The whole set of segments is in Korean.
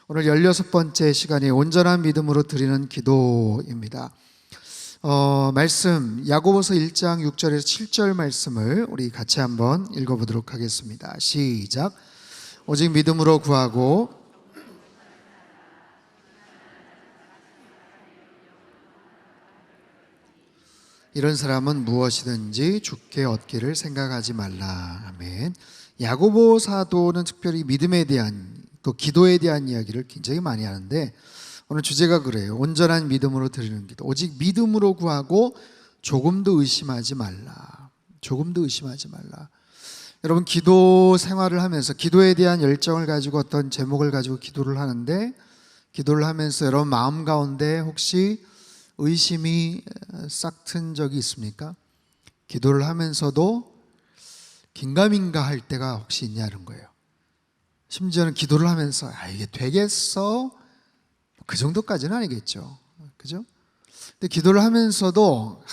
오늘 16번째 시간이 온전한 믿음으로 드리는 기도입니다. 말씀 야고보서 1장 6절에서 7절 말씀을 우리 같이 한번 읽어보도록 하겠습니다. 시작. 오직 믿음으로 구하고 이런 사람은 무엇이든지 주께 얻기를 생각하지 말라. 아멘. 야고보 사도는 특별히 믿음에 대한 또 기도에 대한 이야기를 굉장히 많이 하는데 오늘 주제가 그래요. 온전한 믿음으로 드리는 기도. 오직 믿음으로 구하고 조금도 의심하지 말라. 조금도 의심하지 말라. 여러분, 기도 생활을 하면서 기도에 대한 열정을 가지고 어떤 제목을 가지고 기도를 하는데, 기도를 하면서 여러분 마음 가운데 혹시 의심이 싹 튼 적이 있습니까? 기도를 하면서도 긴가민가 할 때가 혹시 있냐는 거예요. 심지어는 기도를 하면서 이게 되겠어? 그 정도까지는 아니겠죠. 그죠? 근데 기도를 하면서도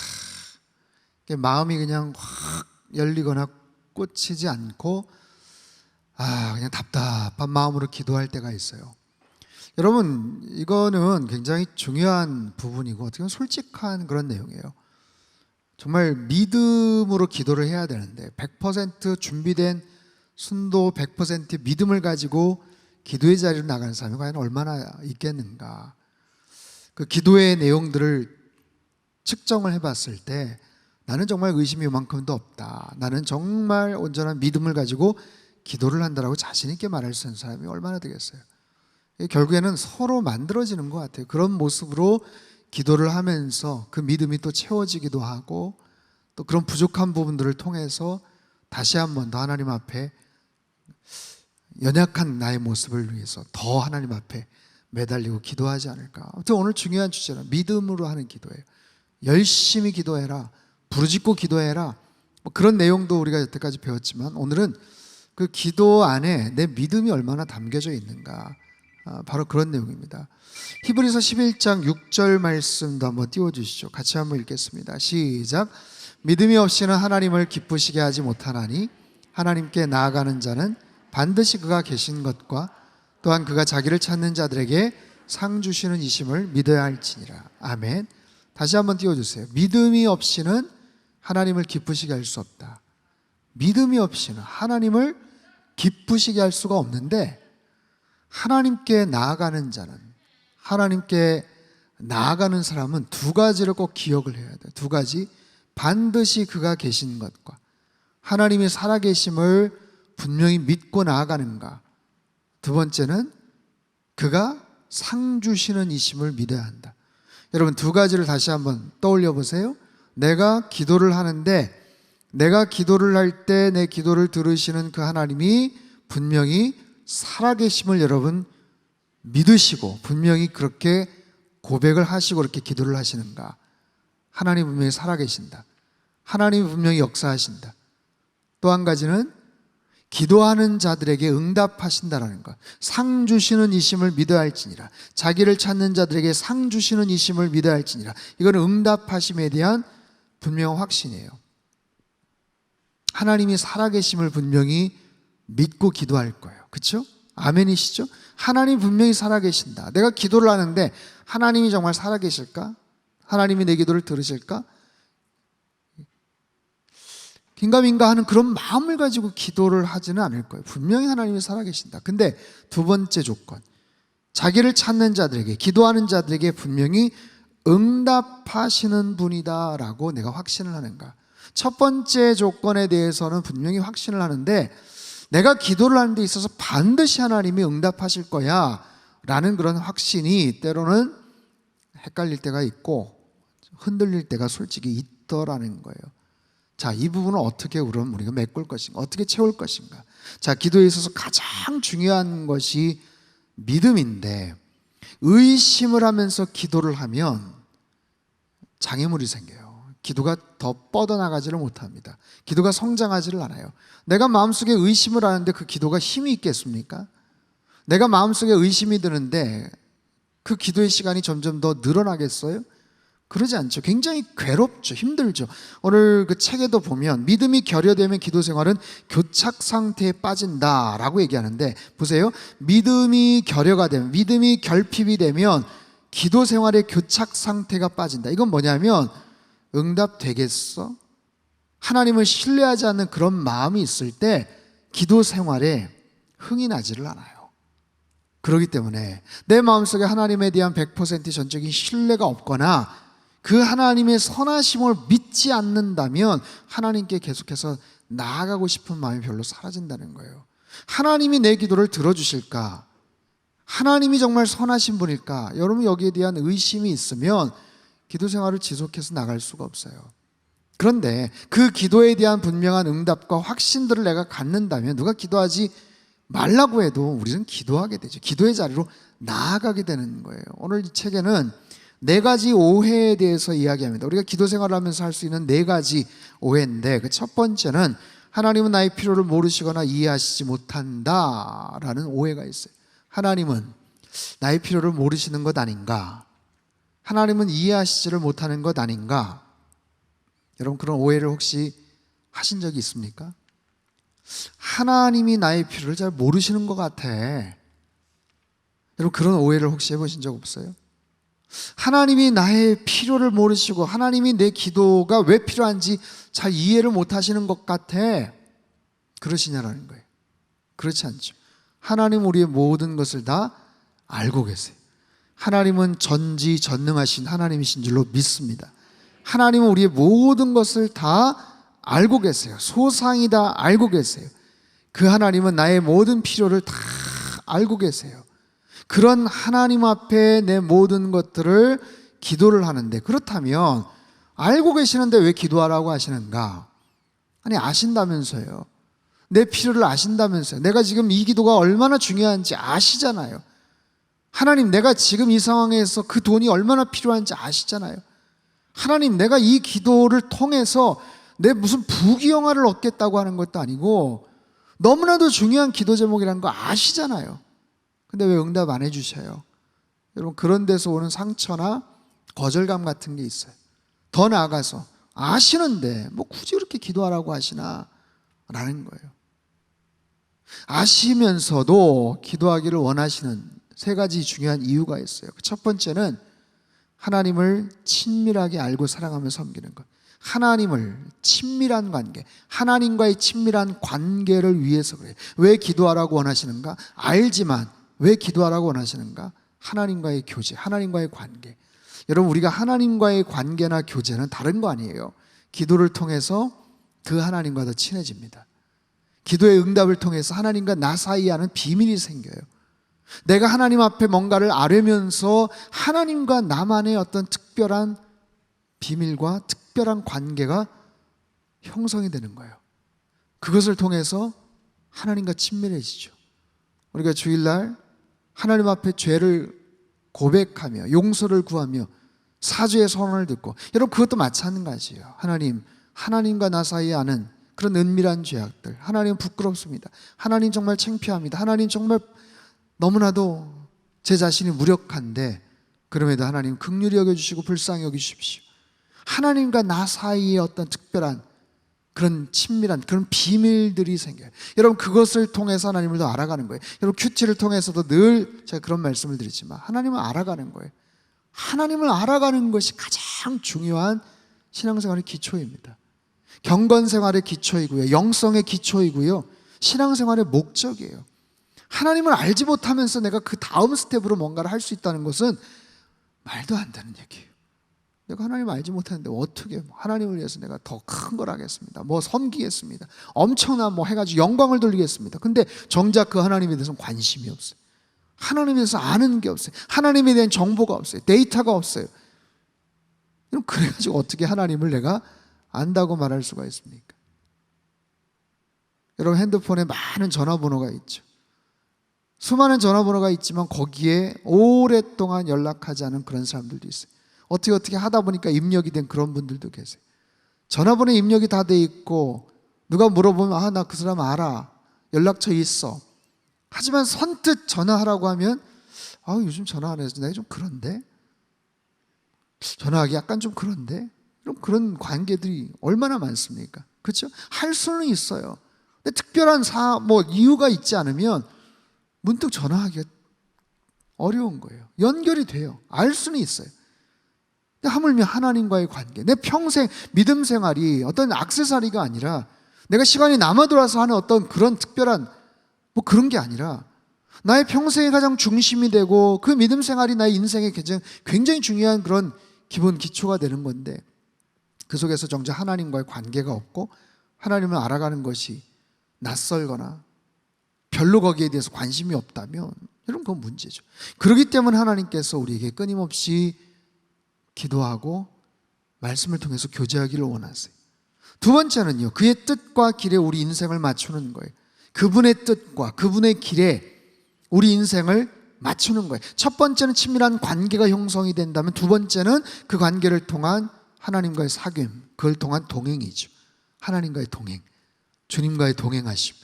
마음이 그냥 확 열리거나 꽂히지 않고 그냥 답답한 마음으로 기도할 때가 있어요. 여러분, 이거는 굉장히 중요한 부분이고 어떻게 보면 솔직한 그런 내용이에요. 정말 믿음으로 기도를 해야 되는데 100% 준비된 순도 100% 믿음을 가지고 기도의 자리로 나가는 사람이 과연 얼마나 있겠는가. 그 기도의 내용들을 측정을 해봤을 때 나는 정말 의심이 이만큼도 없다. 나는 정말 온전한 믿음을 가지고 기도를 한다라고 자신 있게 말할 수 있는 사람이 얼마나 되겠어요. 결국에는 서로 만들어지는 것 같아요. 그런 모습으로 기도를 하면서 그 믿음이 또 채워지기도 하고 또 그런 부족한 부분들을 통해서 다시 한 번 더 하나님 앞에 연약한 나의 모습을 위해서 더 하나님 앞에 매달리고 기도하지 않을까. 아무튼 오늘 중요한 주제는 믿음으로 하는 기도예요. 열심히 기도해라, 부르짖고 기도해라, 그런 내용도 우리가 여태까지 배웠지만 오늘은 그 기도 안에 내 믿음이 얼마나 담겨져 있는가, 바로 그런 내용입니다. 히브리서 11장 6절 말씀도 한번 띄워주시죠. 같이 한번 읽겠습니다. 시작. 믿음이 없이는 하나님을 기쁘시게 하지 못하나니 하나님께 나아가는 자는 반드시 그가 계신 것과 또한 그가 자기를 찾는 자들에게 상 주시는 이심을 믿어야 할지니라. 아멘. 다시 한번 띄워주세요. 믿음이 없이는 하나님을 기쁘시게 할 수 없다. 믿음이 없이는 하나님을 기쁘시게 할 수가 없는데, 하나님께 나아가는 자는, 하나님께 나아가는 사람은 두 가지를 꼭 기억을 해야 돼요. 두 가지. 반드시 그가 계신 것과 하나님이 살아계심을 분명히 믿고 나아가는가. 두 번째는 그가 상 주시는 이심을 믿어야 한다. 여러분, 두 가지를 다시 한번 떠올려 보세요. 내가 기도를 하는데, 내가 기도를 할 때 내 기도를 들으시는 그 하나님이 분명히 살아계심을 여러분 믿으시고 분명히 그렇게 고백을 하시고 그렇게 기도를 하시는가. 하나님 분명히 살아계신다. 하나님이 분명히 역사하신다. 또 한 가지는 기도하는 자들에게 응답하신다라는 것. 상 주시는 이심을 믿어야 할지니라. 자기를 찾는 자들에게 상 주시는 이심을 믿어야 할지니라. 이건 응답하심에 대한 분명한 확신이에요. 하나님이 살아계심을 분명히 믿고 기도할 거예요. 그렇죠? 아멘이시죠? 하나님 분명히 살아계신다. 내가 기도를 하는데 하나님이 정말 살아계실까? 하나님이 내 기도를 들으실까? 긴가민가 하는 그런 마음을 가지고 기도를 하지는 않을 거예요. 분명히 하나님이 살아계신다. 근데 두 번째 조건, 자기를 찾는 자들에게, 기도하는 자들에게 분명히 응답하시는 분이다 라고 내가 확신을 하는가. 첫 번째 조건에 대해서는 분명히 확신을 하는데, 내가 기도를 하는 데 있어서 반드시 하나님이 응답하실 거야 라는 그런 확신이 때로는 헷갈릴 때가 있고 흔들릴 때가 솔직히 있더라는 거예요. 자, 이 부분을 어떻게 그럼 우리가 메꿀 것인가, 어떻게 채울 것인가. 자, 기도에 있어서 가장 중요한 것이 믿음인데, 의심을 하면서 기도를 하면 장애물이 생겨요. 기도가 더 뻗어나가지를 못합니다. 기도가 성장하지를 않아요. 내가 마음속에 의심을 하는데 그 기도가 힘이 있겠습니까? 내가 마음속에 의심이 드는데 그 기도의 시간이 점점 더 늘어나겠어요? 그러지 않죠. 굉장히 괴롭죠. 힘들죠. 오늘 그 책에도 보면 믿음이 결여되면 기도 생활은 교착 상태에 빠진다라고 얘기하는데, 보세요. 믿음이 결여가 되면, 믿음이 결핍이 되면 기도 생활의 교착 상태가 빠진다. 이건 뭐냐면 응답되겠어? 하나님을 신뢰하지 않는 그런 마음이 있을 때 기도 생활에 흥이 나지를 않아요. 그렇기 때문에 내 마음속에 하나님에 대한 100% 전적인 신뢰가 없거나 그 하나님의 선하심을 믿지 않는다면 하나님께 계속해서 나아가고 싶은 마음이 별로 사라진다는 거예요. 하나님이 내 기도를 들어주실까? 하나님이 정말 선하신 분일까? 여러분, 여기에 대한 의심이 있으면 기도 생활을 지속해서 나갈 수가 없어요. 그런데 그 기도에 대한 분명한 응답과 확신들을 내가 갖는다면 누가 기도하지 말라고 해도 우리는 기도하게 되죠. 기도의 자리로 나아가게 되는 거예요. 오늘 이 책에는 4가지 오해에 대해서 이야기합니다. 우리가 기도 생활을 하면서 할 수 있는 4가지 오해인데, 그 첫 번째는 하나님은 나의 필요를 모르시거나 이해하시지 못한다라는 오해가 있어요. 하나님은 나의 필요를 모르시는 것 아닌가? 하나님은 이해하시지를 못하는 것 아닌가? 여러분, 그런 오해를 혹시 하신 적이 있습니까? 하나님이 나의 필요를 잘 모르시는 것 같아. 여러분, 그런 오해를 혹시 해보신 적 없어요? 하나님이 나의 필요를 모르시고 하나님이 내 기도가 왜 필요한지 잘 이해를 못하시는 것 같아. 그러시냐라는 거예요. 그렇지 않죠. 하나님은 우리의 모든 것을 다 알고 계세요. 하나님은 전지전능하신 하나님이신 줄로 믿습니다. 하나님은 우리의 모든 것을 다 알고 계세요. 소상히 다 알고 계세요. 그 하나님은 나의 모든 필요를 다 알고 계세요. 그런 하나님 앞에 내 모든 것들을 기도를 하는데, 그렇다면 알고 계시는데 왜 기도하라고 하시는가? 아니, 아신다면서요. 내 필요를 아신다면서요. 내가 지금 이 기도가 얼마나 중요한지 아시잖아요. 하나님, 내가 지금 이 상황에서 그 돈이 얼마나 필요한지 아시잖아요. 하나님, 내가 이 기도를 통해서 내 무슨 부귀영화를 얻겠다고 하는 것도 아니고 너무나도 중요한 기도 제목이라는 거 아시잖아요. 근데 왜 응답 안 해주셔요? 여러분, 그런 데서 오는 상처나 거절감 같은 게 있어요. 더 나아가서 아시는데 뭐 굳이 그렇게 기도하라고 하시나? 라는 거예요. 아시면서도 기도하기를 원하시는 3가지 중요한 이유가 있어요. 첫 번째는 하나님을 친밀하게 알고 사랑하며 섬기는 것. 하나님을 친밀한 관계, 하나님과의 친밀한 관계를 위해서 그래요. 왜 기도하라고 원하시는가? 알지만 왜 기도하라고 원하시는가? 하나님과의 교제, 하나님과의 관계. 여러분, 우리가 하나님과의 관계나 교제는 다른 거 아니에요. 기도를 통해서 그 하나님과 더 친해집니다. 기도의 응답을 통해서 하나님과 나 사이에 하는 비밀이 생겨요. 내가 하나님 앞에 뭔가를 아뢰면서 하나님과 나만의 어떤 특별한 비밀과 특별한 관계가 형성이 되는 거예요. 그것을 통해서 하나님과 친밀해지죠. 우리가 주일날 하나님 앞에 죄를 고백하며 용서를 구하며 사죄의 선언을 듣고, 여러분, 그것도 마찬가지예요. 하나님과 나 사이에 하는 그런 은밀한 죄악들, 하나님 부끄럽습니다. 하나님 정말 창피합니다. 하나님 정말 너무나도 제 자신이 무력한데 그럼에도 하나님 긍휼히 여겨주시고 불쌍히 여기십시오. 하나님과 나 사이에 어떤 특별한 그런 친밀한 그런 비밀들이 생겨요. 여러분, 그것을 통해서 하나님을 더 알아가는 거예요. 여러분, 큐티를 통해서도 늘 제가 그런 말씀을 드리지만 하나님을 알아가는 거예요. 하나님을 알아가는 것이 가장 중요한 신앙생활의 기초입니다. 경건생활의 기초이고요, 영성의 기초이고요, 신앙생활의 목적이에요. 하나님을 알지 못하면서 내가 그 다음 스텝으로 뭔가를 할 수 있다는 것은 말도 안 되는 얘기예요. 내가 하나님을 알지 못하는데 어떻게 하나님을 위해서 내가 더 큰 걸 하겠습니다, 뭐 섬기겠습니다, 엄청난 뭐 해가지고 영광을 돌리겠습니다. 근데 정작 그 하나님에 대해서는 관심이 없어요. 하나님에 대해서 아는 게 없어요. 하나님에 대한 정보가 없어요. 데이터가 없어요. 그럼 그래가지고 어떻게 하나님을 내가 안다고 말할 수가 있습니까? 여러분, 핸드폰에 많은 전화번호가 있죠. 수많은 전화번호가 있지만 거기에 오랫동안 연락하지 않은 그런 사람들도 있어요. 어떻게 하다 보니까 입력이 된 그런 분들도 계세요. 전화번호에 입력이 다 돼 있고 누가 물어보면 나 그 사람 알아, 연락처 있어. 하지만 선뜻 전화하라고 하면 요즘 전화 안 해서 내가 좀 그런데, 전화하기 약간 좀 그런데 그런 관계들이 얼마나 많습니까? 그렇죠? 할 수는 있어요. 근데 특별한 이유가 있지 않으면 문득 전화하기가 어려운 거예요. 연결이 돼요. 알 수는 있어요. 근데 하물며 하나님과의 관계, 내 평생 믿음 생활이 어떤 액세서리가 아니라 내가 시간이 남아 돌아서 하는 어떤 그런 특별한 그런 게 아니라 나의 평생의 가장 중심이 되고 그 믿음 생활이 나의 인생의 굉장히 중요한 그런 기본 기초가 되는 건데, 그 속에서 정작 하나님과의 관계가 없고 하나님을 알아가는 것이 낯설거나 별로 거기에 대해서 관심이 없다면 여러분 그건 문제죠. 그렇기 때문에 하나님께서 우리에게 끊임없이 기도하고 말씀을 통해서 교제하기를 원하세요. 두 번째는요, 그의 뜻과 길에 우리 인생을 맞추는 거예요. 그분의 뜻과 그분의 길에 우리 인생을 맞추는 거예요. 첫 번째는 친밀한 관계가 형성이 된다면, 두 번째는 그 관계를 통한 하나님과의 사귐, 그걸 통한 동행이죠. 하나님과의 동행, 주님과의 동행하심,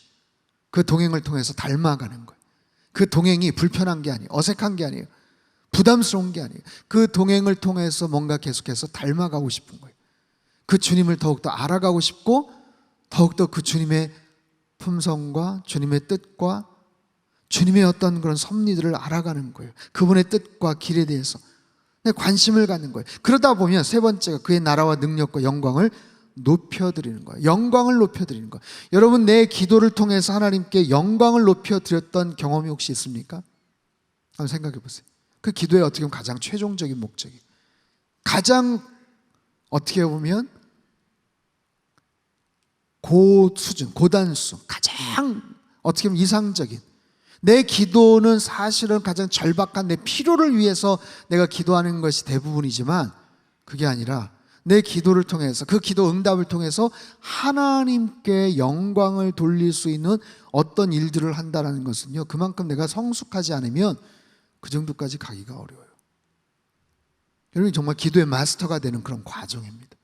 그 동행을 통해서 닮아가는 거예요. 그 동행이 불편한 게 아니에요. 어색한 게 아니에요. 부담스러운 게 아니에요. 그 동행을 통해서 뭔가 계속해서 닮아가고 싶은 거예요. 그 주님을 더욱더 알아가고 싶고 더욱더 그 주님의 품성과 주님의 뜻과 주님의 어떤 그런 섭리들을 알아가는 거예요. 그분의 뜻과 길에 대해서 관심을 갖는 거예요. 그러다 보면 세 번째가 그의 나라와 능력과 영광을 높여드리는 거예요. 영광을 높여드리는 거예요. 여러분, 내 기도를 통해서 하나님께 영광을 높여드렸던 경험이 혹시 있습니까? 한번 생각해 보세요. 그 기도의 어떻게 보면 가장 최종적인 목적이, 가장 어떻게 보면 고수준, 고단수, 가장 어떻게 보면 이상적인, 내 기도는 사실은 가장 절박한 내 필요를 위해서 내가 기도하는 것이 대부분이지만, 그게 아니라 내 기도를 통해서, 그 기도 응답을 통해서 하나님께 영광을 돌릴 수 있는 어떤 일들을 한다는 것은요, 그만큼 내가 성숙하지 않으면 그 정도까지 가기가 어려워요. 여러분이 정말 기도의 마스터가 되는 그런 과정입니다.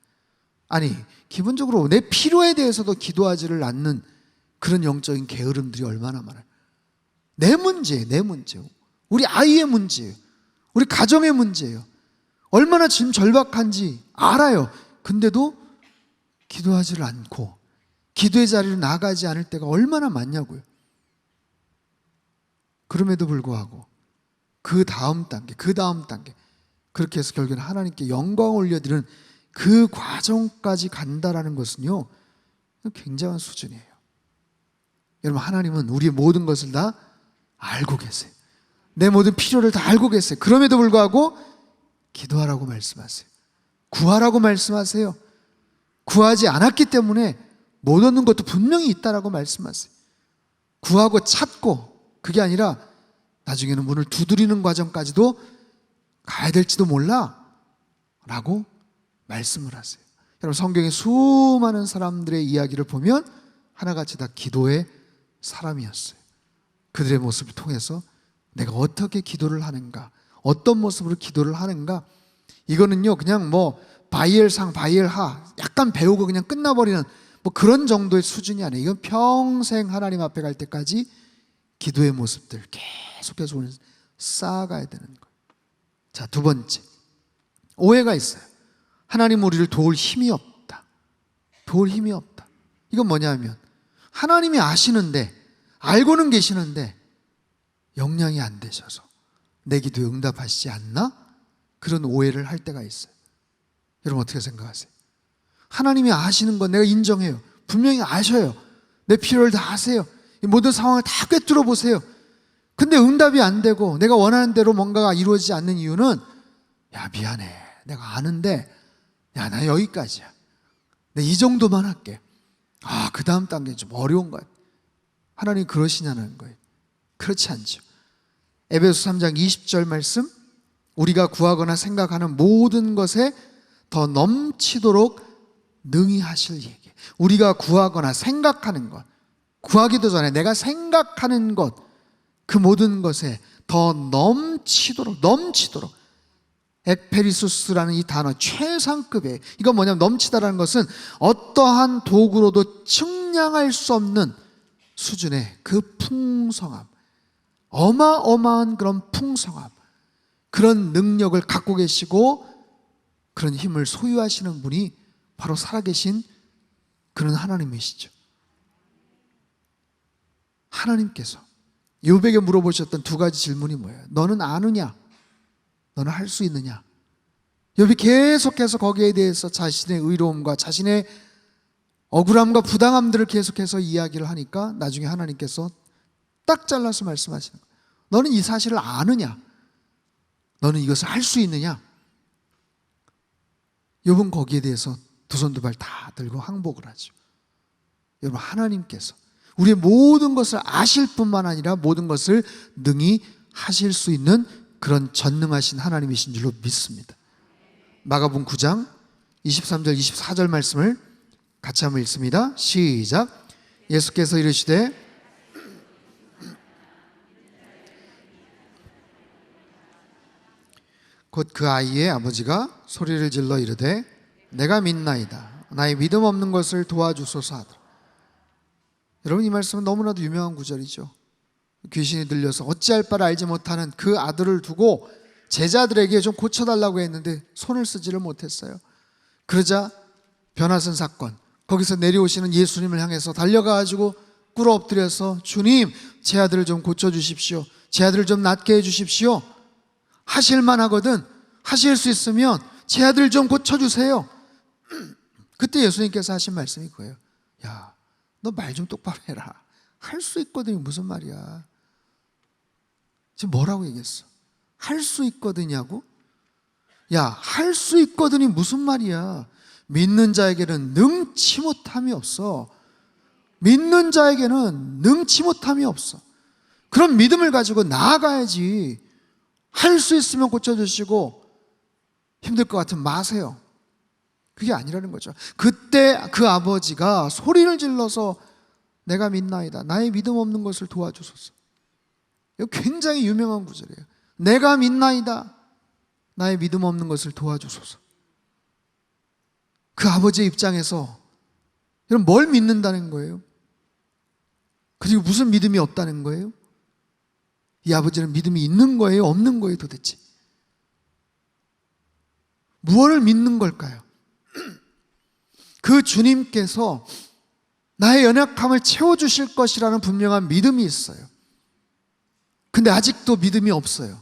아니, 기본적으로 내 필요에 대해서도 기도하지를 않는 그런 영적인 게으름들이 얼마나 많아요. 내 문제예요. 내 문제예요. 우리 아이의 문제예요. 우리 가정의 문제예요. 얼마나 지금 절박한지 알아요. 근데도 기도하지를 않고 기도의 자리로 나가지 않을 때가 얼마나 많냐고요. 그럼에도 불구하고 그 다음 단계 그렇게 해서 결국에는 하나님께 영광을 올려드리는 그 과정까지 간다라는 것은요, 굉장한 수준이에요. 여러분, 하나님은 우리의 모든 것을 다 알고 계세요. 내 모든 필요를 다 알고 계세요. 그럼에도 불구하고 기도하라고 말씀하세요. 구하라고 말씀하세요. 구하지 않았기 때문에 못 얻는 것도 분명히 있다라고 말씀하세요. 구하고 찾고, 그게 아니라 나중에는 문을 두드리는 과정까지도 가야 될지도 몰라 라고 말씀을 하세요. 여러분, 성경의 수많은 사람들의 이야기를 보면 하나같이 다 기도의 사람이었어요. 그들의 모습을 통해서 내가 어떻게 기도를 하는가, 어떤 모습으로 기도를 하는가, 이거는요 그냥 바이엘상 바이엘하 약간 배우고 그냥 끝나버리는 그런 정도의 수준이 아니에요. 이건 평생 하나님 앞에 갈 때까지 기도의 모습들 계속해서 쌓아가야 되는 거예요. 자, 두 번째, 오해가 있어요. 하나님 우리를 도울 힘이 없다. 도울 힘이 없다. 이건 뭐냐면, 하나님이 아시는데, 알고는 계시는데 영향이 안 되셔서 내 기도에 응답하시지 않나? 그런 오해를 할 때가 있어요. 여러분, 어떻게 생각하세요? 하나님이 아시는 건 내가 인정해요. 분명히 아셔요. 내 필요를 다 아세요. 모든 상황을 다 꿰뚫어 보세요. 근데 응답이 안 되고 내가 원하는 대로 뭔가가 이루어지지 않는 이유는, 야, 미안해, 내가 아는데 야, 나 여기까지야, 내 이 정도만 할게. 그 다음 단계는 좀 어려운 거야. 하나님 그러시냐는 거예요. 그렇지 않죠. 에베소 3장 20절 말씀, 우리가 구하거나 생각하는 모든 것에 더 넘치도록 능히 하실 얘기. 우리가 구하거나 생각하는 것, 구하기도 전에 내가 생각하는 것, 그 모든 것에 더 넘치도록, ekperisos라는 이 단어, 최상급의, 이건 뭐냐면, 넘치다라는 것은 어떠한 도구로도 측량할 수 없는 수준의 그 풍성함, 어마어마한 그런 풍성함, 그런 능력을 갖고 계시고 그런 힘을 소유하시는 분이 바로 살아계신 그런 하나님이시죠. 하나님께서 욥에게 물어보셨던 두 가지 질문이 뭐예요? 너는 아느냐? 너는 할 수 있느냐? 욥이 계속해서 거기에 대해서 자신의 의로움과 자신의 억울함과 부당함들을 계속해서 이야기를 하니까 나중에 하나님께서 딱 잘라서 말씀하시는 거예요. 너는 이 사실을 아느냐? 너는 이것을 할 수 있느냐? 욥은 거기에 대해서 두 손 두 발 다 들고 항복을 하죠. 여러분, 하나님께서 우리의 모든 것을 아실 뿐만 아니라 모든 것을 능히 하실 수 있는 그런 전능하신 하나님이신 줄로 믿습니다. 마가복음 9장 23절 24절 말씀을 같이 한번 읽습니다. 시작. 예수께서 이르시되 곧 그 아이의 아버지가 소리를 질러 이르되 내가 믿나이다. 나의 믿음 없는 것을 도와주소서 하더라. 여러분, 이 말씀은 너무나도 유명한 구절이죠. 귀신이 들려서 어찌할 바를 알지 못하는 그 아들을 두고 제자들에게 좀 고쳐달라고 했는데 손을 쓰지를 못했어요. 그러자 변화선 사건, 거기서 내려오시는 예수님을 향해서 달려가가지고 꿇어 엎드려서 주님, 제 아들을 좀 고쳐주십시오. 제 아들을 좀 낫게 해주십시오. 하실만 하거든. 하실 수 있으면 제 아들 좀 고쳐주세요. 그때 예수님께서 하신 말씀이 그거예요. 야, 너 말 좀 똑바로 해라. 할 수 있거든요. 무슨 말이야. 지금 뭐라고 얘기했어? 할 수 있거든요고? 야, 할 수 있거든이 무슨 말이야. 믿는 자에게는 능치 못함이 없어. 믿는 자에게는 능치 못함이 없어. 그런 믿음을 가지고 나아가야지. 할 수 있으면 고쳐주시고 힘들 것 같으면 마세요. 그게 아니라는 거죠. 그때 그 아버지가 소리를 질러서 내가 믿나이다. 나의 믿음 없는 것을 도와주소서. 이거 굉장히 유명한 구절이에요. 내가 믿나이다. 나의 믿음 없는 것을 도와주소서. 그 아버지의 입장에서 여러분, 뭘 믿는다는 거예요? 그리고 무슨 믿음이 없다는 거예요? 이 아버지는 믿음이 있는 거예요? 없는 거예요 도대체? 무엇을 믿는 걸까요? 그 주님께서 나의 연약함을 채워주실 것이라는 분명한 믿음이 있어요. 근데 아직도 믿음이 없어요.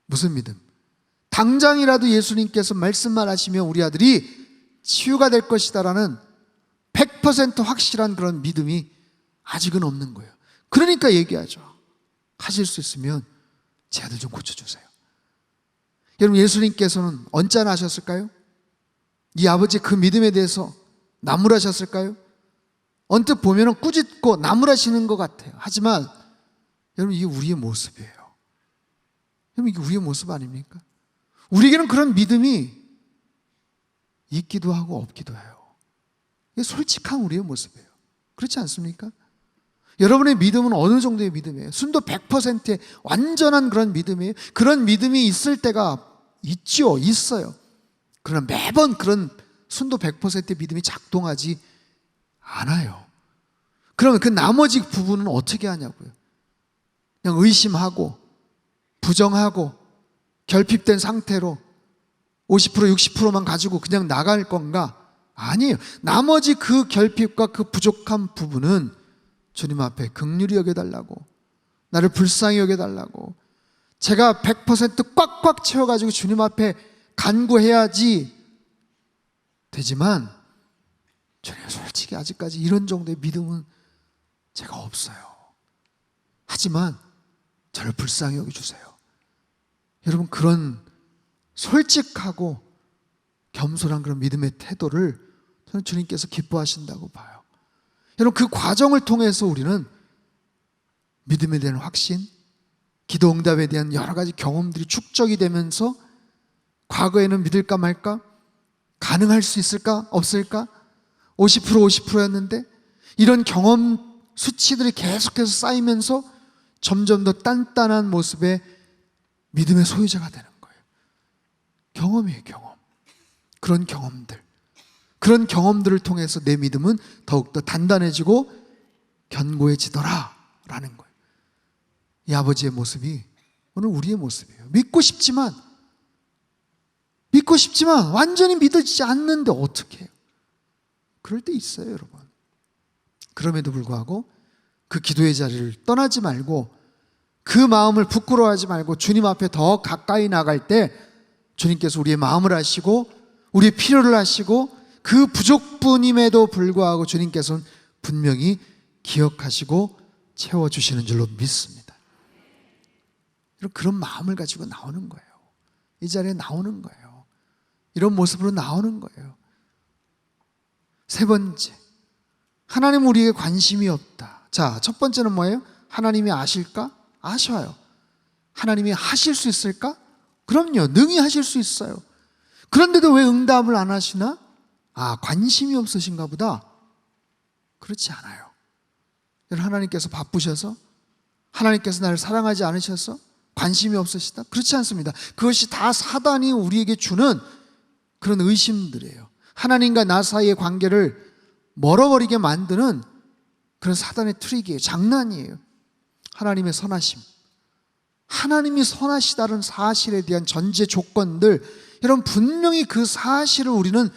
무슨 믿음? 당장이라도 예수님께서 말씀만 하시면 우리 아들이 치유가 될 것이다라는 100% 확실한 그런 믿음이 아직은 없는 거예요. 그러니까 얘기하죠. 하실 수 있으면 제 아들 좀 고쳐주세요. 여러분, 예수님께서는 언짢아 하셨을까요? 이 아버지의 그 믿음에 대해서 나무라셨을까요? 언뜻 보면 꾸짖고 나무라시는 것 같아요. 하지만 여러분, 이게 우리의 모습이에요. 여러분, 이게 우리의 모습 아닙니까? 우리에게는 그런 믿음이 있기도 하고 없기도 해요. 이게 솔직한 우리의 모습이에요. 그렇지 않습니까? 여러분의 믿음은 어느 정도의 믿음이에요? 순도 100%의 완전한 그런 믿음이에요? 그런 믿음이 있을 때가 있죠. 있어요. 그러나 매번 그런 순도 100%의 믿음이 작동하지 않아요. 그러면 그 나머지 부분은 어떻게 하냐고요? 그냥 의심하고 부정하고 결핍된 상태로 50% 60%만 가지고 그냥 나갈 건가? 아니에요. 나머지 그 결핍과 그 부족한 부분은 주님 앞에 긍휼히 여겨달라고, 나를 불쌍히 여겨달라고, 제가 100% 꽉꽉 채워가지고 주님 앞에 간구해야지 되지만, 주님, 솔직히 아직까지 이런 정도의 믿음은 제가 없어요. 하지만 저를 불쌍히 여겨주세요. 여러분, 그런 솔직하고 겸손한 그런 믿음의 태도를 저는 주님께서 기뻐하신다고 봐요. 여러분, 그 과정을 통해서 우리는 믿음에 대한 확신, 기도 응답에 대한 여러 가지 경험들이 축적이 되면서 과거에는 믿을까 말까, 가능할 수 있을까 없을까, 50% 50%였는데 이런 경험 수치들이 계속해서 쌓이면서 점점 더 단단한 모습의 믿음의 소유자가 되는 거예요. 경험이에요, 경험. 그런 경험들을 통해서 내 믿음은 더욱더 단단해지고 견고해지더라 라는 거예요. 이 아버지의 모습이 오늘 우리의 모습이에요. 믿고 믿고 싶지만 완전히 믿어지지 않는데 어떻게 해요? 그럴 때 있어요, 여러분. 그럼에도 불구하고 그 기도의 자리를 떠나지 말고 그 마음을 부끄러워하지 말고 주님 앞에 더 가까이 나갈 때 주님께서 우리의 마음을 아시고 우리의 필요를 아시고 그 부족분임에도 불구하고 주님께서는 분명히 기억하시고 채워주시는 줄로 믿습니다. 그런 마음을 가지고 나오는 거예요. 이 자리에 나오는 거예요. 이런 모습으로 나오는 거예요. 세 번째, 하나님 우리에게 관심이 없다. 자, 첫 번째는 뭐예요? 하나님이 아실까? 아셔요. 하나님이 하실 수 있을까? 그럼요, 능히 하실 수 있어요. 그런데도 왜 응답을 안 하시나? 관심이 없으신가 보다. 그렇지 않아요. 하나님께서 바쁘셔서, 하나님께서 나를 사랑하지 않으셔서 관심이 없으시다? 그렇지 않습니다. 그것이 다 사단이 우리에게 주는 그런 의심들이에요. 하나님과 나 사이의 관계를 멀어버리게 만드는 그런 사단의 트릭이에요. 장난이에요. 하나님의 선하심, 하나님이 선하시다는 사실에 대한 전제 조건들, 여러분 분명히 그 사실을 우리는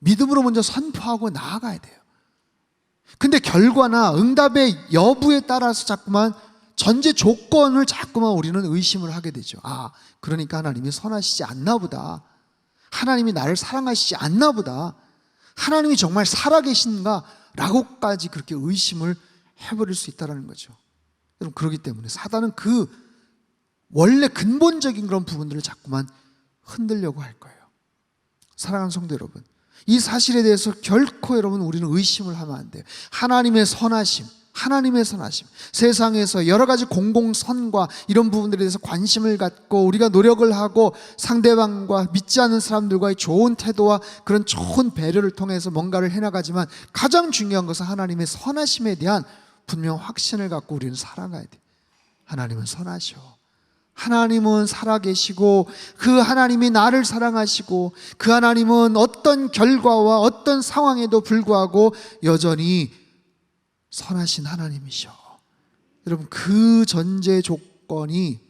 믿음으로 먼저 선포하고 나아가야 돼요. 근데 결과나 응답의 여부에 따라서 자꾸만 전제 조건을 자꾸만 우리는 의심을 하게 되죠. 그러니까 하나님이 선하시지 않나 보다. 하나님이 나를 사랑하시지 않나 보다. 하나님이 정말 살아계신가? 라고까지 그렇게 의심을 해버릴 수 있다는 거죠. 여러분, 그렇기 때문에 사단은 그 원래 근본적인 그런 부분들을 자꾸만 흔들려고 할 거예요. 사랑하는 성도 여러분, 이 사실에 대해서 결코 여러분 우리는 의심을 하면 안 돼요. 하나님의 선하심, 하나님의 선하심, 세상에서 여러 가지 공공선과 이런 부분들에 대해서 관심을 갖고 우리가 노력을 하고 상대방과 믿지 않는 사람들과의 좋은 태도와 그런 좋은 배려를 통해서 뭔가를 해나가지만 가장 중요한 것은 하나님의 선하심에 대한 분명 확신을 갖고 우리는 살아가야 돼요. 하나님은 선하셔. 하나님은 살아계시고 그 하나님이 나를 사랑하시고 그 하나님은 어떤 결과와 어떤 상황에도 불구하고 여전히 선하신 하나님이셔. 여러분, 그 전제 조건이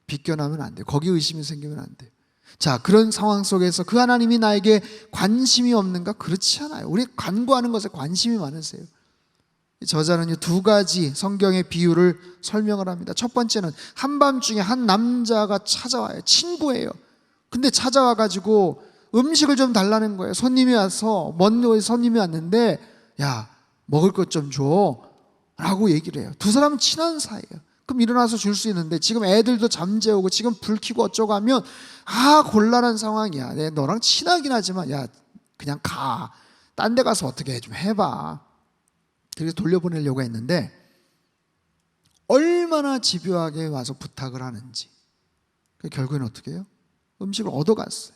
비껴나면 안 돼요. 거기에 의심이 생기면 안 돼요. 자, 그런 상황 속에서 그 하나님이 나에게 관심이 없는가? 그렇지 않아요. 우리 간구하는 것에 관심이 많으세요. 저자는 두 가지 성경의 비유를 설명을 합니다. 첫 번째는 한밤중에 한 남자가 찾아와요. 친구예요. 근데 찾아와가지고 음식을 좀 달라는 거예요. 손님이 와서, 먼 손님이 왔는데 야, 먹을 것 좀 줘 라고 얘기를 해요. 두 사람은 친한 사이예요. 그럼 일어나서 줄 수 있는데 지금 애들도 잠재우고 지금 불 켜고 어쩌고 하면 곤란한 상황이야. 내가 너랑 친하긴 하지만 야, 그냥 가. 딴 데 가서 어떻게 좀 해봐. 그래서 돌려보내려고 했는데 얼마나 집요하게 와서 부탁을 하는지 결국에는 어떻게 해요? 음식을 얻어갔어요.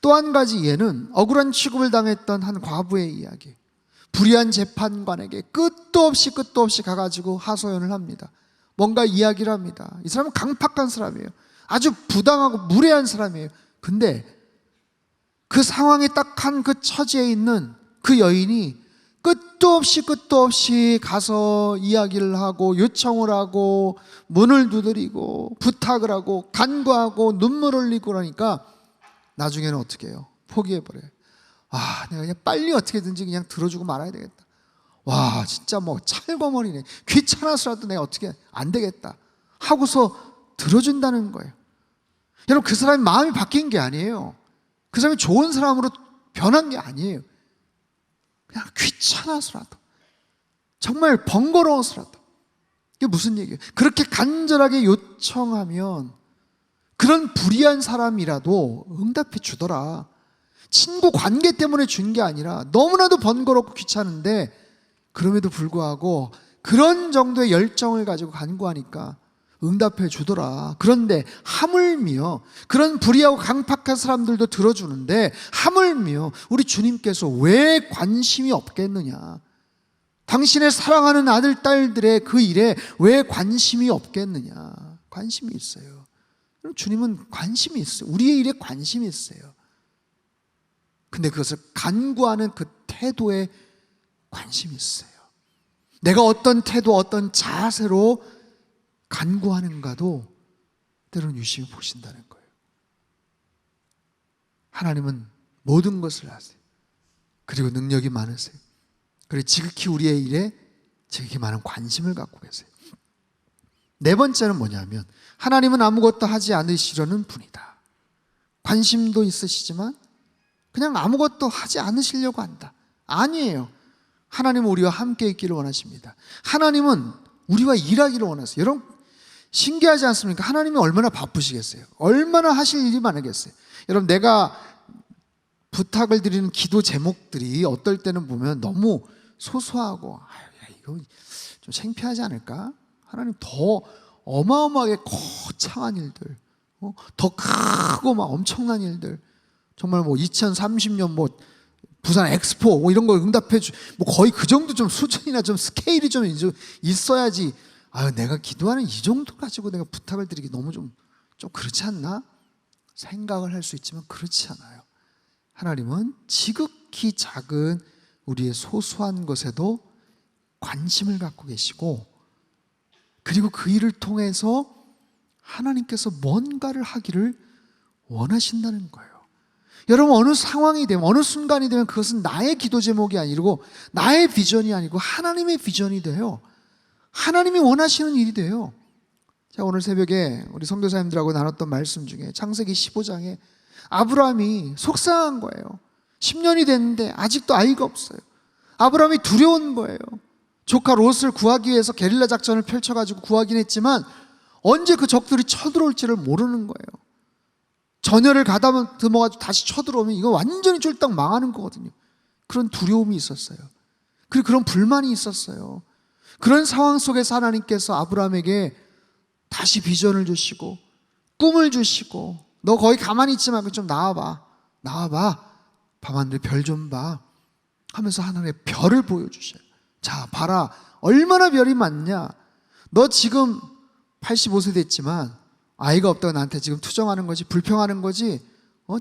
또 한 가지 예는 억울한 취급을 당했던 한 과부의 이야기. 불의한 재판관에게 끝도 없이 가가지고 하소연을 합니다. 뭔가 이야기를 합니다. 이 사람은 강팍한 사람이에요. 아주 부당하고 무례한 사람이에요. 근데 그 상황에 딱한 그 처지에 있는 그 여인이 끝도 없이 가서 이야기를 하고 요청을 하고 문을 두드리고 부탁을 하고 간구하고 눈물을 흘리고 그러니까 나중에는 어떻게 해요? 포기해버려요. 내가 그냥 빨리 어떻게든지 그냥 들어주고 말아야 되겠다. 진짜 뭐 찰거머리네. 귀찮아서라도 내가 어떻게 안 되겠다 하고서 들어준다는 거예요. 여러분, 그 사람이 마음이 바뀐 게 아니에요. 그 사람이 좋은 사람으로 변한 게 아니에요. 그냥 귀찮아서라도, 정말 번거로워서라도. 이게 무슨 얘기예요? 그렇게 간절하게 요청하면 그런 불의한 사람이라도 응답해 주더라. 친구 관계 때문에 준 게 아니라 너무나도 번거롭고 귀찮은데 그럼에도 불구하고 그런 정도의 열정을 가지고 간구하니까 응답해 주더라. 그런데 하물며 그런 불의하고 강팍한 사람들도 들어주는데 하물며 우리 주님께서 왜 관심이 없겠느냐? 당신의 사랑하는 아들, 딸들의 그 일에 왜 관심이 없겠느냐? 관심이 있어요. 주님은 관심이 있어요. 우리의 일에 관심이 있어요. 근데 그것을 간구하는 그 태도에 관심이 있어요. 내가 어떤 태도, 어떤 자세로 간구하는가도 때로는 유심히 보신다는 거예요. 하나님은 모든 것을 아세요. 그리고 능력이 많으세요. 그리고 지극히 우리의 일에 지극히 많은 관심을 갖고 계세요. 네 번째는 뭐냐면 하나님은 아무것도 하지 않으시려는 분이다. 관심도 있으시지만 그냥 아무것도 하지 않으시려고 한다. 아니에요. 하나님은 우리와 함께 있기를 원하십니다. 하나님은 우리와 일하기를 원하세요. 여러분 신기하지 않습니까? 하나님이 얼마나 바쁘시겠어요? 얼마나 하실 일이 많으겠어요? 여러분 내가 부탁을 드리는 기도 제목들이 어떨 때는 보면 너무 소소하고 이거 좀 창피하지 않을까? 하나님 더 어마어마하게 거창한 일들, 더 크고 막 엄청난 일들, 정말 뭐 2030년 뭐 부산 엑스포 뭐 이런 걸 응답해 뭐 거의 그 정도 좀 수준이나 좀 스케일이 좀 있어야지. 내가 기도하는 이 정도 가지고 내가 부탁을 드리기 너무 좀 그렇지 않나? 생각을 할 수 있지만 그렇지 않아요. 하나님은 지극히 작은 우리의 소소한 것에도 관심을 갖고 계시고, 그리고 그 일을 통해서 하나님께서 뭔가를 하기를 원하신다는 거예요. 여러분 어느 상황이 되면, 어느 순간이 되면 그것은 나의 기도 제목이 아니고 나의 비전이 아니고 하나님의 비전이 돼요. 하나님이 원하시는 일이 돼요. 자, 오늘 새벽에 우리 선교사님들하고 나눴던 말씀 중에 창세기 15장에 아브라함이 속상한 거예요. 10년이 됐는데 아직도 아이가 없어요. 아브라함이 두려운 거예요. 조카 롯을 구하기 위해서 게릴라 작전을 펼쳐가지고 구하긴 했지만 언제 그 적들이 쳐들어올지를 모르는 거예요. 전열을 가다듬어가지고 다시 쳐들어오면 이거 완전히 쫄딱 망하는 거거든요. 그런 두려움이 있었어요. 그리고 그런 불만이 있었어요. 그런 상황 속에서 하나님께서 아브라함에게 다시 비전을 주시고 꿈을 주시고, 너 거기 가만히 있지 말고 좀 나와봐. 밤하늘에 별 좀 봐 하면서 하나님의 별을 보여주셔요. 자, 봐라, 얼마나 별이 많냐. 너 지금 85세 됐지만 아이가 없다고 나한테 지금 투정하는 거지, 불평하는 거지,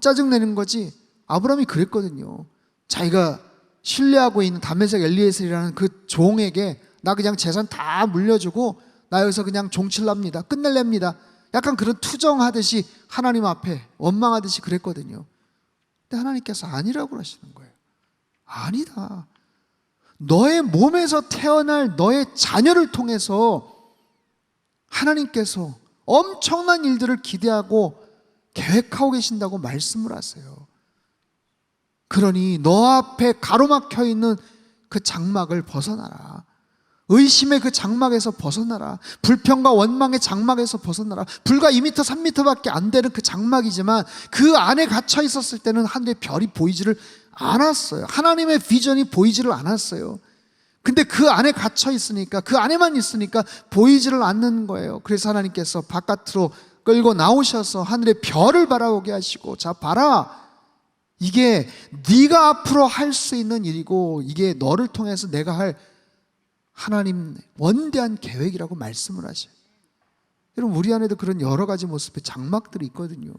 짜증내는 거지. 아브라함이 그랬거든요. 자기가 신뢰하고 있는 다메섹 엘리에셀이라는 그 종에게 나 그냥 재산 다 물려주고 나 여기서 그냥 종칠랍니다, 끝낼랍니다, 약간 그런 투정하듯이 하나님 앞에 원망하듯이 그랬거든요. 근데 하나님께서 아니라고 그러시는 거예요. 아니다. 너의 몸에서 태어날 너의 자녀를 통해서 하나님께서 엄청난 일들을 기대하고 계획하고 계신다고 말씀을 하세요. 그러니 너 앞에 가로막혀 있는 그 장막을 벗어나라. 의심의 그 장막에서 벗어나라. 불평과 원망의 장막에서 벗어나라. 불과 2m, 3m밖에 안 되는 그 장막이지만 그 안에 갇혀 있었을 때는 하늘의 별이 보이지를 않았어요. 하나님의 비전이 보이지를 않았어요. 근데 그 안에 갇혀 있으니까, 그 안에만 있으니까 보이지를 않는 거예요. 그래서 하나님께서 바깥으로 끌고 나오셔서 하늘의 별을 바라보게 하시고, 자 봐라, 이게 네가 앞으로 할 수 있는 일이고 이게 너를 통해서 내가 할 하나님 원대한 계획이라고 말씀을 하셔요. 여러분 우리 안에도 그런 여러 가지 모습의 장막들이 있거든요.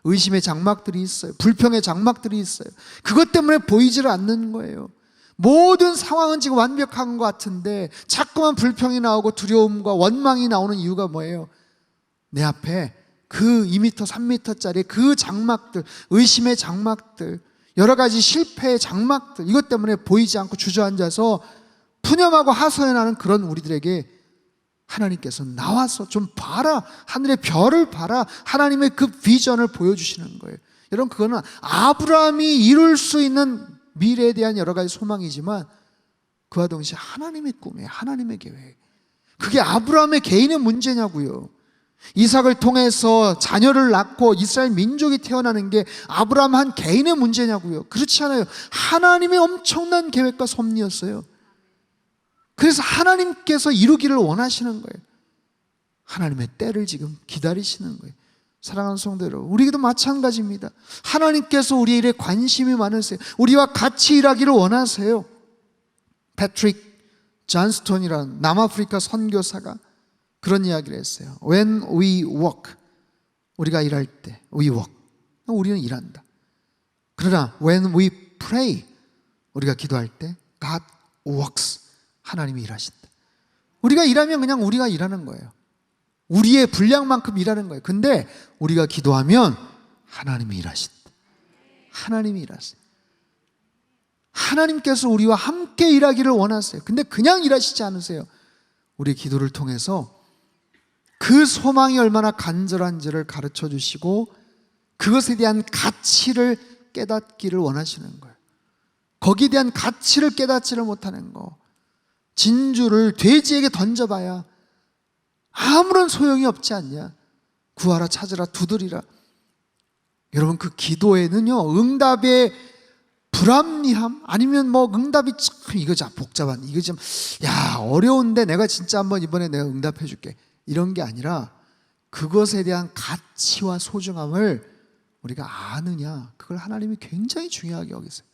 의심의 장막들이 있어요. 불평의 장막들이 있어요. 그것 때문에 보이지를 않는 거예요. 모든 상황은 지금 완벽한 것 같은데 자꾸만 불평이 나오고 두려움과 원망이 나오는 이유가 뭐예요? 내 앞에 그 2m, 3m짜리 그 장막들, 의심의 장막들, 여러 가지 실패의 장막들, 이것 때문에 보이지 않고 주저앉아서 푸념하고 하소연하는 그런 우리들에게 하나님께서 나와서 좀 봐라, 하늘의 별을 봐라, 하나님의 그 비전을 보여주시는 거예요. 여러분 그거는 아브라함이 이룰 수 있는 미래에 대한 여러 가지 소망이지만 그와 동시에 하나님의 꿈이에요. 하나님의 계획. 그게 아브라함의 개인의 문제냐고요. 이삭을 통해서 자녀를 낳고 이스라엘 민족이 태어나는 게 아브라함 한 개인의 문제냐고요. 그렇지 않아요. 하나님의 엄청난 계획과 섭리였어요. 그래서 하나님께서 이루기를 원하시는 거예요. 하나님의 때를 지금 기다리시는 거예요. 사랑하는 성도 여러분, 우리도 마찬가지입니다. 하나님께서 우리의 일에 관심이 많으세요. 우리와 같이 일하기를 원하세요. 패트릭 존스톤이라는 남아프리카 선교사가 그런 이야기를 했어요. When we work, 우리가 일할 때 we work, 우리는 일한다. 그러나 when we pray, 우리가 기도할 때 God works, 하나님이 일하신다. 우리가 일하면 그냥 우리가 일하는 거예요. 우리의 분량만큼 일하는 거예요. 근데 우리가 기도하면 하나님이 일하신다. 하나님이 일하세요. 하나님께서 우리와 함께 일하기를 원하세요. 근데 그냥 일하시지 않으세요. 우리의 기도를 통해서 그 소망이 얼마나 간절한지를 가르쳐 주시고 그것에 대한 가치를 깨닫기를 원하시는 거예요. 거기에 대한 가치를 깨닫지를 못하는 거. 진주를 돼지에게 던져봐야 아무런 소용이 없지 않냐. 구하라, 찾으라, 두드리라. 여러분, 그 기도에는요, 응답의 불합리함, 아니면 뭐 응답이 참 이거 참 복잡한, 이거 좀 어려운데 내가 진짜 한번 이번에 내가 응답해 줄게, 이런 게 아니라 그것에 대한 가치와 소중함을 우리가 아느냐, 그걸 하나님이 굉장히 중요하게 여기세요.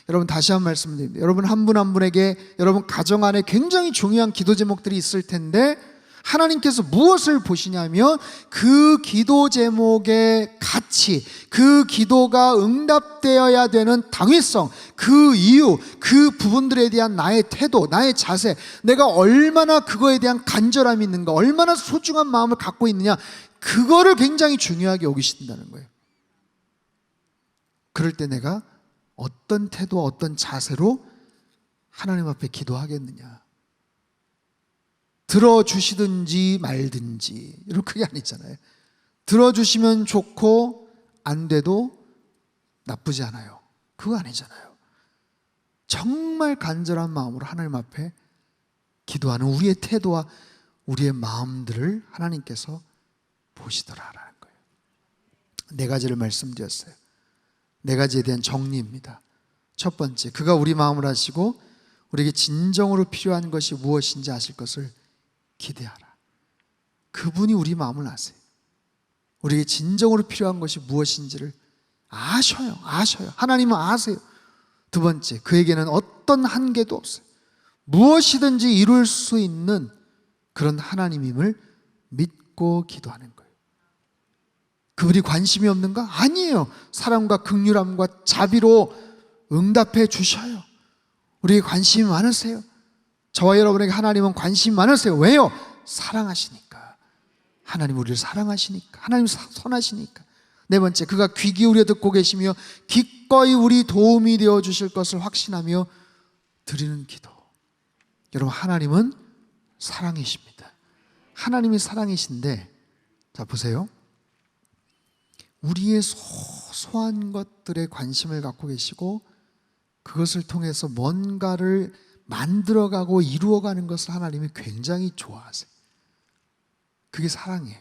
여러분, 다시 한 말씀드립니다. 여러분 한 분 한 분에게 여러분 가정 안에 굉장히 중요한 기도 제목들이 있을 텐데 하나님께서 무엇을 보시냐면 그 기도 제목의 가치, 그 기도가 응답되어야 되는 당위성, 그 이유, 그 부분들에 대한 나의 태도, 나의 자세, 내가 얼마나 그거에 대한 간절함이 있는가, 얼마나 소중한 마음을 갖고 있느냐, 그거를 굉장히 중요하게 여기신다는 거예요. 그럴 때 내가 어떤 태도와 어떤 자세로 하나님 앞에 기도하겠느냐. 들어주시든지 말든지 이런 그게 아니잖아요. 들어주시면 좋고 안 돼도 나쁘지 않아요. 그거 아니잖아요. 정말 간절한 마음으로 하나님 앞에 기도하는 우리의 태도와 우리의 마음들을 하나님께서 보시더라라는 거예요. 네 가지를 말씀드렸어요. 네 가지에 대한 정리입니다. 첫 번째, 그가 우리 마음을 아시고 우리에게 진정으로 필요한 것이 무엇인지 아실 것을 기대하라. 그분이 우리 마음을 아세요. 우리에게 진정으로 필요한 것이 무엇인지를 아셔요. 하나님은 아세요. 두 번째, 그에게는 어떤 한계도 없어요. 무엇이든지 이룰 수 있는 그런 하나님임을 믿고 기도하는 거예요. 그분이 관심이 없는가? 아니에요. 사랑과 긍휼함과 자비로 응답해 주셔요. 우리에게 관심이 많으세요. 저와 여러분에게 하나님은 관심이 많으세요. 왜요? 사랑하시니까. 하나님 우리를 사랑하시니까. 하나님 선하시니까. 네 번째, 그가 귀 기울여 듣고 계시며 기꺼이 우리 도움이 되어 주실 것을 확신하며 드리는 기도. 여러분, 하나님은 사랑이십니다. 하나님이 사랑이신데, 자 보세요. 우리의 소소한 것들에 관심을 갖고 계시고 그것을 통해서 뭔가를 만들어가고 이루어가는 것을 하나님이 굉장히 좋아하세요. 그게 사랑이에요.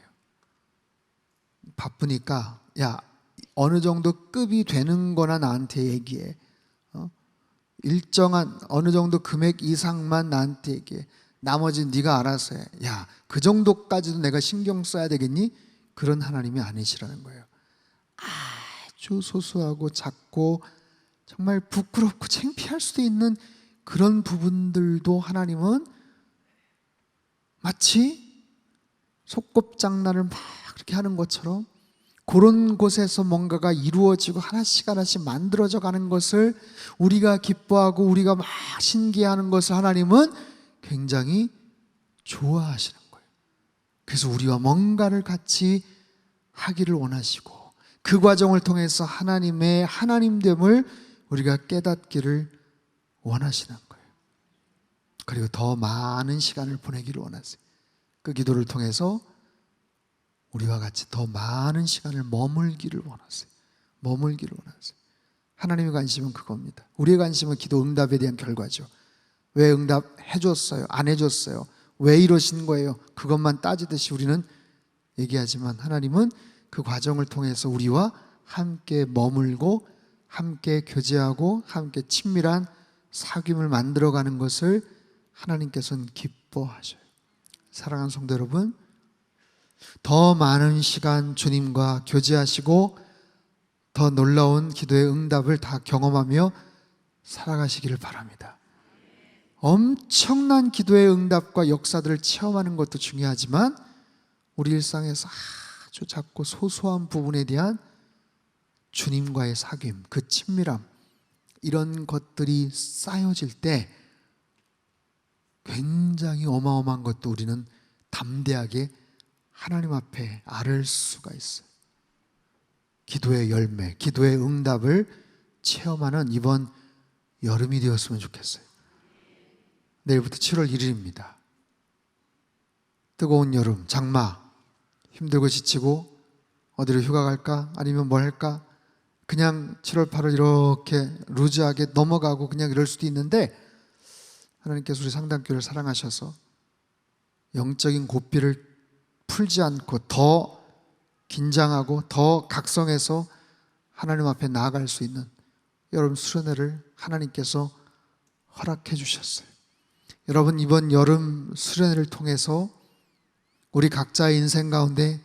바쁘니까 어느 정도 급이 되는 거나 나한테 얘기해. 일정한 어느 정도 금액 이상만 나한테 얘기해. 나머지는 네가 알아서 해. 그 정도까지도 내가 신경 써야 되겠니? 그런 하나님이 아니시라는 거예요. 아주 소소하고 작고 정말 부끄럽고 창피할 수도 있는 그런 부분들도 하나님은 마치 소꿉장난을 막 그렇게 하는 것처럼 그런 곳에서 뭔가가 이루어지고 하나씩 하나씩 만들어져 가는 것을 우리가 기뻐하고 우리가 막 신기해하는 것을 하나님은 굉장히 좋아하시는 거예요. 그래서 우리와 뭔가를 같이 하기를 원하시고 그 과정을 통해서 하나님의 하나님됨을 우리가 깨닫기를 원하시는 거예요. 그리고 더 많은 시간을 보내기를 원하세요. 그 기도를 통해서 우리와 같이 더 많은 시간을 머물기를 원하세요. 하나님의 관심은 그겁니다. 우리의 관심은 기도 응답에 대한 결과죠. 왜 응답해 줬어요? 안 해줬어요? 왜 이러신 거예요? 그것만 따지듯이 우리는 얘기하지만 하나님은 그 과정을 통해서 우리와 함께 머물고 함께 교제하고 함께 친밀한 사귐을 만들어가는 것을 하나님께서는 기뻐하셔요. 사랑하는 성도 여러분, 더 많은 시간 주님과 교제하시고 더 놀라운 기도의 응답을 다 경험하며 살아가시기를 바랍니다. 엄청난 기도의 응답과 역사들을 체험하는 것도 중요하지만 우리 일상에서 아주 작고 소소한 부분에 대한 주님과의 사귐, 그 친밀함, 이런 것들이 쌓여질 때 굉장히 어마어마한 것도 우리는 담대하게 하나님 앞에 아를 수가 있어요. 기도의 열매, 기도의 응답을 체험하는 이번 여름이 되었으면 좋겠어요. 내일부터 7월 1일입니다. 뜨거운 여름, 장마, 힘들고 지치고 어디로 휴가 갈까? 아니면 뭘 할까? 그냥 7월 8월 이렇게 루즈하게 넘어가고 그냥 이럴 수도 있는데, 하나님께서 우리 상담교회를 사랑하셔서 영적인 고삐를 풀지 않고 더 긴장하고 더 각성해서 하나님 앞에 나아갈 수 있는 여러분 수련회를 하나님께서 허락해 주셨어요. 여러분, 이번 여름 수련회를 통해서 우리 각자의 인생 가운데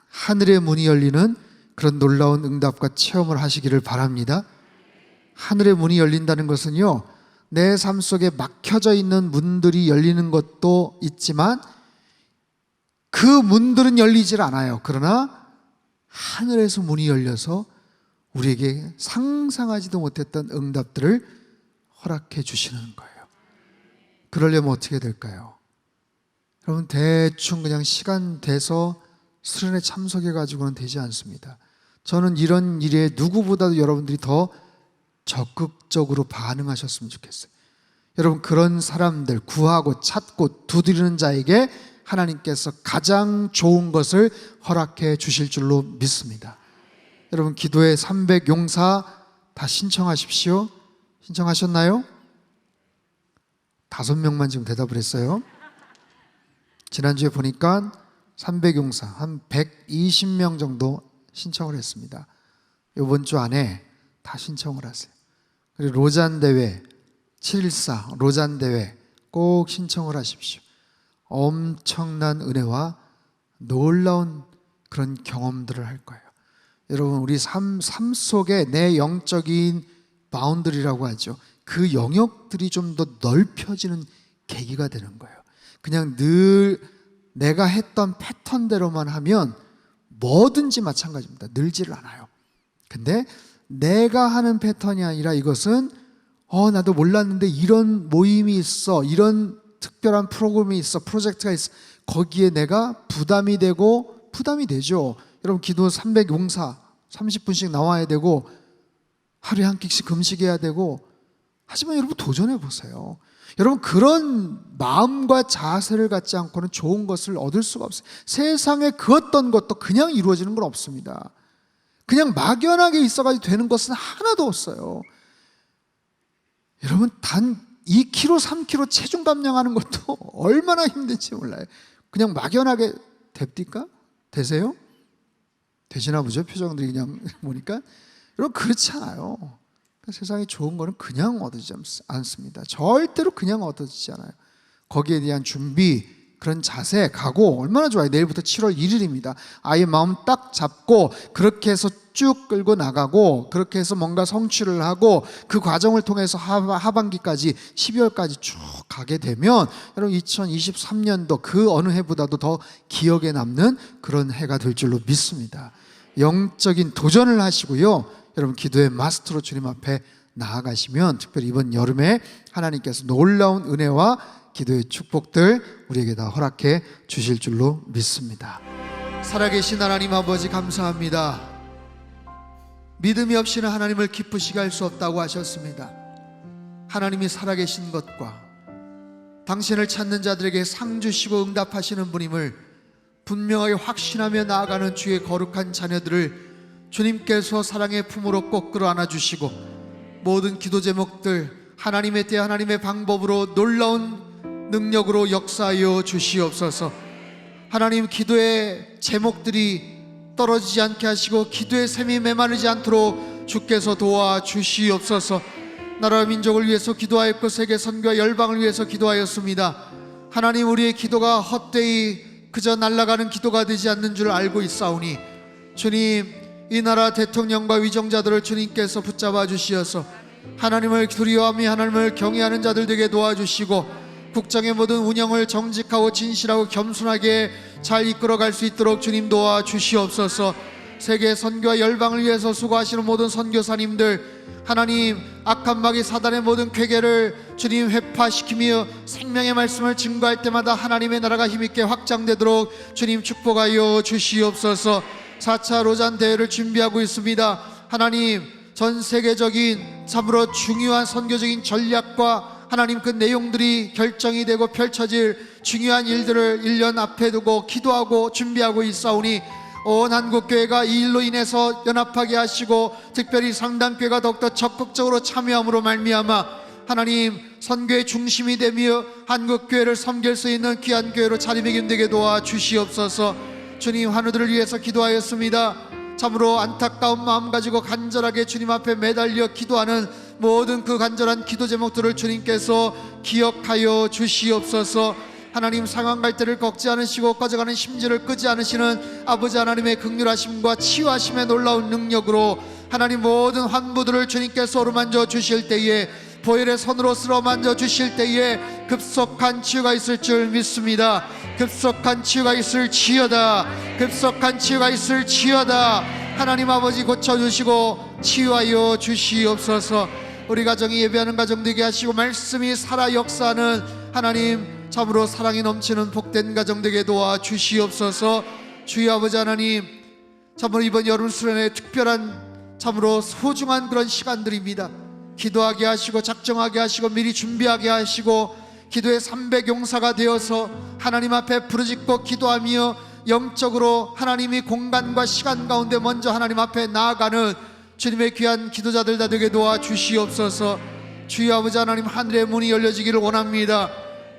하늘의 문이 열리는 그런 놀라운 응답과 체험을 하시기를 바랍니다. 하늘의 문이 열린다는 것은요, 내 삶 속에 막혀져 있는 문들이 열리는 것도 있지만 그 문들은 열리질 않아요. 그러나 하늘에서 문이 열려서 우리에게 상상하지도 못했던 응답들을 허락해 주시는 거예요. 그러려면 어떻게 될까요? 여러분, 대충 그냥 시간 돼서 수련회 참석해 가지고는 되지 않습니다. 저는 이런 일에 누구보다도 여러분들이 더 적극적으로 반응하셨으면 좋겠어요. 여러분, 그런 사람들, 구하고 찾고 두드리는 자에게 하나님께서 가장 좋은 것을 허락해 주실 줄로 믿습니다. 여러분, 기도의 300용사 다 신청하십시오. 신청하셨나요? 5명만 지금 대답을 했어요. 지난주에 보니까 300용사 한 120명 정도 신청을 했습니다. 이번 주 안에 다 신청을 하세요. 그리고 로잔 대회, 714 로잔 대회 꼭 신청을 하십시오. 엄청난 은혜와 놀라운 그런 경험들을 할 거예요. 여러분, 우리 삶 속에 내 영적인 바운더리라고 하죠. 그 영역들이 좀 더 넓혀지는 계기가 되는 거예요. 그냥 늘 내가 했던 패턴대로만 하면 뭐든지 마찬가지입니다. 늘지를 않아요. 근데 내가 하는 패턴이 아니라 이것은 나도 몰랐는데 이런 모임이 있어, 이런 특별한 프로그램이 있어, 프로젝트가 있어, 거기에 내가 부담이 되죠. 여러분, 기도 300용사 30분씩 나와야 되고 하루에 한 끼씩 금식해야 되고, 하지만 여러분 도전해 보세요. 여러분, 그런 마음과 자세를 갖지 않고는 좋은 것을 얻을 수가 없어요. 세상에 그 어떤 것도 그냥 이루어지는 건 없습니다. 그냥 막연하게 있어가지고 되는 것은 하나도 없어요. 여러분, 단 2kg, 3kg 체중 감량하는 것도 얼마나 힘든지 몰라요. 그냥 막연하게 됩니까? 되세요? 되시나 보죠? 표정들이 그냥 보니까. 여러분, 그렇지 않아요. 세상에 좋은 거는 그냥 얻어지지 않습니다. 절대로 그냥 얻어지지 않아요. 거기에 대한 준비, 그런 자세, 각오 얼마나 좋아요. 내일부터 7월 1일입니다. 아예 마음 딱 잡고 그렇게 해서 쭉 끌고 나가고, 그렇게 해서 뭔가 성취를 하고, 그 과정을 통해서 하반기까지 12월까지 쭉 가게 되면 여러분, 2023년도 그 어느 해보다도 더 기억에 남는 그런 해가 될 줄로 믿습니다. 영적인 도전을 하시고요, 여러분, 기도의 마스터로 주님 앞에 나아가시면 특별히 이번 여름에 하나님께서 놀라운 은혜와 기도의 축복들 우리에게 다 허락해 주실 줄로 믿습니다. 살아계신 하나님 아버지, 감사합니다. 믿음이 없이는 하나님을 기쁘시게 할 수 없다고 하셨습니다. 하나님이 살아계신 것과 당신을 찾는 자들에게 상 주시고 응답하시는 분임을 분명하게 확신하며 나아가는 주의 거룩한 자녀들을 주님께서 사랑의 품으로 꼭 끌어안아 주시고, 모든 기도 제목들 하나님의 때 하나님의 방법으로 놀라운 능력으로 역사하여 주시옵소서. 하나님, 기도의 제목들이 떨어지지 않게 하시고 기도의 샘이 메마르지 않도록 주께서 도와주시옵소서. 나라와 민족을 위해서 기도하였고 세계 선교와 열방을 위해서 기도하였습니다. 하나님, 우리의 기도가 헛되이 그저 날아가는 기도가 되지 않는 줄 알고 있사오니 주님, 이 나라 대통령과 위정자들을 주님께서 붙잡아 주시어서 하나님을 두려워하며 하나님을 경외하는 자들 되게 도와주시고, 국정의 모든 운영을 정직하고 진실하고 겸손하게 잘 이끌어갈 수 있도록 주님 도와주시옵소서. 세계 선교와 열방을 위해서 수고하시는 모든 선교사님들, 하나님, 악한 마귀 사단의 모든 궤계를 주님 회파시키며 생명의 말씀을 증거할 때마다 하나님의 나라가 힘있게 확장되도록 주님 축복하여 주시옵소서. 4차 로잔 대회를 준비하고 있습니다. 하나님, 전 세계적인 참으로 중요한 선교적인 전략과 하나님 그 내용들이 결정이 되고 펼쳐질 중요한 일들을 1년 앞에 두고 기도하고 준비하고 있사오니 온 한국교회가 이 일로 인해서 연합하게 하시고 특별히 상당교회가 더욱더 적극적으로 참여함으로 말미암아 하나님 선교의 중심이 되며 한국교회를 섬길 수 있는 귀한 교회로 자리매김 되게 도와주시옵소서. 주님, 환우들을 위해서 기도하였습니다. 참으로 안타까운 마음 가지고 간절하게 주님 앞에 매달려 기도하는 모든 그 간절한 기도 제목들을 주님께서 기억하여 주시옵소서. 하나님, 상황 갈 때를 걷지 않으시고 꺼져가는 심지를 끄지 않으시는 아버지 하나님의 긍휼하심과 치유하심의 놀라운 능력으로 하나님 모든 환부들을 주님께서 어루만져 주실 때에, 보혈의 손으로 쓸어 만져 주실 때에 급속한 치유가 있을 줄 믿습니다. 급속한 치유가 있을지어다. 급속한 치유가 있을지어다. 하나님 아버지 고쳐주시고 치유하여 주시옵소서. 우리 가정이 예배하는 가정 되게 하시고 말씀이 살아 역사하는 하나님 참으로 사랑이 넘치는 복된 가정 되게 도와주시옵소서. 주여 아버지 하나님, 참으로 이번 여름 수련회 특별한 참으로 소중한 그런 시간들입니다. 기도하게 하시고 작정하게 하시고 미리 준비하게 하시고 기도의 300용사가 되어서 하나님 앞에 부르짖고 기도하며 영적으로 하나님이 공간과 시간 가운데 먼저 하나님 앞에 나아가는 주님의 귀한 기도자들 다 되게 도와주시옵소서. 주여 아버지 하나님, 하늘의 문이 열려지기를 원합니다.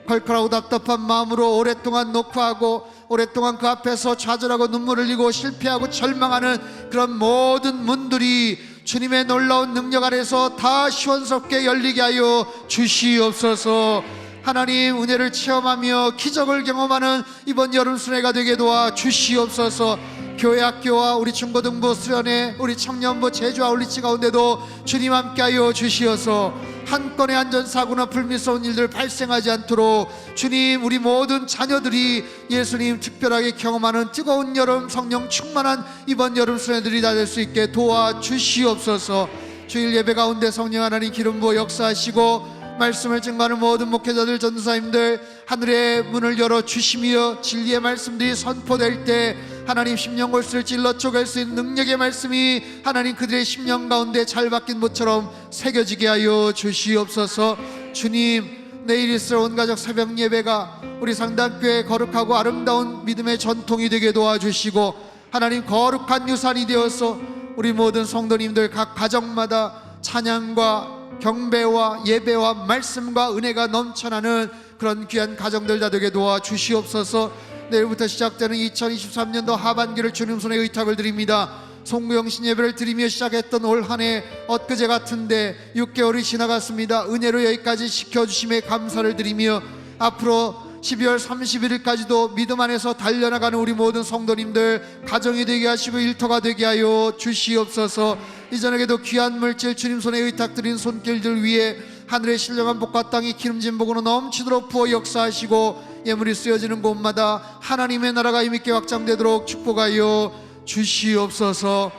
컬컬하고 답답한 마음으로 오랫동안 녹화하고 오랫동안 그 앞에서 좌절하고 눈물을 흘리고 실패하고 절망하는 그런 모든 문들이 주님의 놀라운 능력 아래서 다 시원스럽게 열리게 하여 주시옵소서. 하나님 은혜를 체험하며 기적을 경험하는 이번 여름 수련회가 되게 도와 주시옵소서. 교회 학교와 우리 중고등부 수련회, 우리 청년부 제주 아울리치 가운데도 주님 함께하여 주시어서 한 건의 안전사고나 불미스러운 일들 발생하지 않도록 주님, 우리 모든 자녀들이 예수님 특별하게 경험하는 뜨거운 여름 성령 충만한 이번 여름 수련회들이 다 될 수 있게 도와주시옵소서. 주일 예배 가운데 성령 하나님 기름 부어 역사하시고 말씀을 증거하는 모든 목회자들, 전도사님들 하늘의 문을 열어주시며 진리의 말씀들이 선포될 때 하나님 심령골수를 찔러 쪼갤 수 있는 능력의 말씀이 하나님 그들의 심령 가운데 잘 박힌 못처럼 새겨지게 하여 주시옵소서. 주님, 내일 있을 온 가족 새벽 예배가 우리 상당교회 거룩하고 아름다운 믿음의 전통이 되게 도와주시고 하나님 거룩한 유산이 되어서 우리 모든 성도님들 각 가정마다 찬양과 경배와 예배와 말씀과 은혜가 넘쳐나는 그런 귀한 가정들 다 되게 도와주시옵소서. 내일부터 시작되는 2023년도 하반기를 주님 손에 의탁을 드립니다. 송구영신 예배를 드리며 시작했던 올 한해 엊그제 같은데 6개월이 지나갔습니다. 은혜로 여기까지 지켜주심에 감사를 드리며 앞으로 12월 31일까지도 믿음 안에서 달려나가는 우리 모든 성도님들 가정이 되게 하시고 일터가 되게 하여 주시옵소서. 이전에도 귀한 물질 주님 손에 의탁드린 손길들 위에 하늘의 신령한 복과 땅이 기름진 복으로 넘치도록 부어 역사하시고 예물이 쓰여지는 곳마다 하나님의 나라가 힘있게 확장되도록 축복하여 주시옵소서.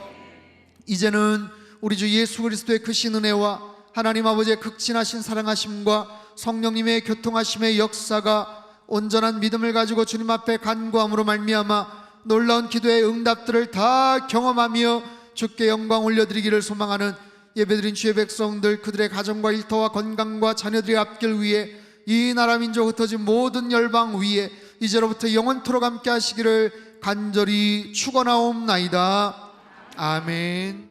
이제는 우리 주 예수 그리스도의 크신 은혜와 하나님 아버지의 극진하신 사랑하심과 성령님의 교통하심의 역사가 온전한 믿음을 가지고 주님 앞에 간구함으로 말미암아 놀라운 기도의 응답들을 다 경험하며 주께 영광 올려드리기를 소망하는 예배드린 주의 백성들, 그들의 가정과 일터와 건강과 자녀들의 앞길 위해 이 나라 민족 흩어진 모든 열방 위에 이제로부터 영원토록 함께 하시기를 간절히 축원하옵나이다. 아멘.